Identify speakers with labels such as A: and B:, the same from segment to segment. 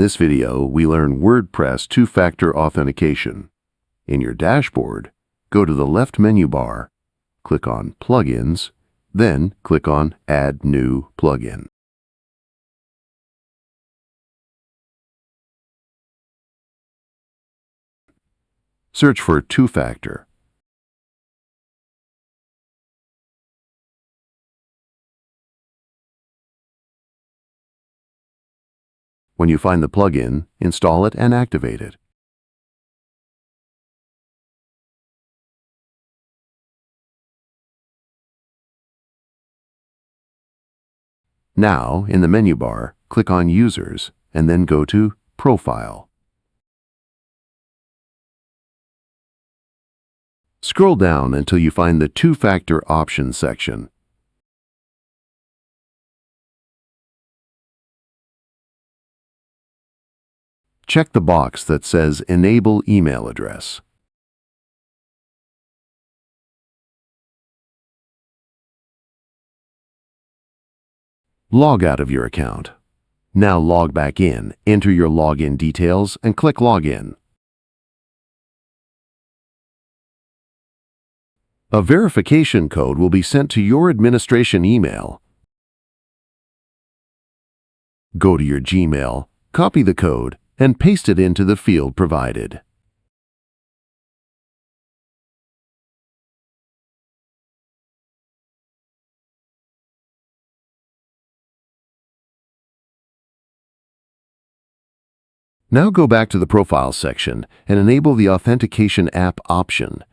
A: this video, we learn WordPress two-factor authentication. In your dashboard, go to the left menu bar, click on Plugins, then click on Add New Plugin. Search for two-factor. When you find the plugin, install it and activate it. Now, in the menu bar, click on Users and then go to Profile. Scroll down until you find the two-factor options section. Check the box that says Enable Email Address. Log out of your account. Now log back in, enter your login details, and click Login. A verification code will be sent to your administration email. Go to your Gmail, copy the code, and paste it into the field provided. Now go back to the Profile section and enable the Authentication App option.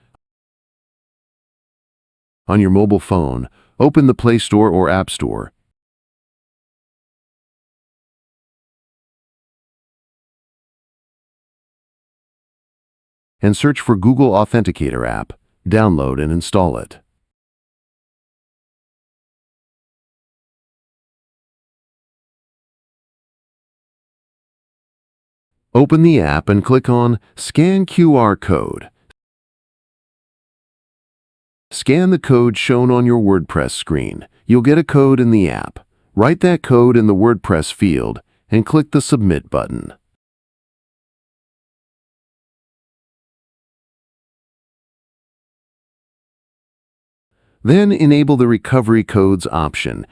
A: On your mobile phone, open the Play Store or App Store. And search for Google Authenticator App. Download and install it. Open the app and click on Scan QR Code. Scan the code shown on your WordPress screen. You'll get a code in the app. Write that code in the WordPress field and click the Submit button. Then enable the Recovery Codes option.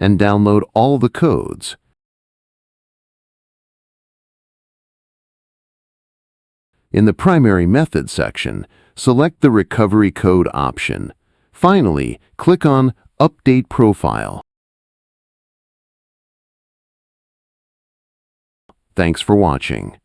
A: And download all the codes. In the Primary Method section, select the Recovery Code option. Finally, click on Update Profile. Thanks for watching.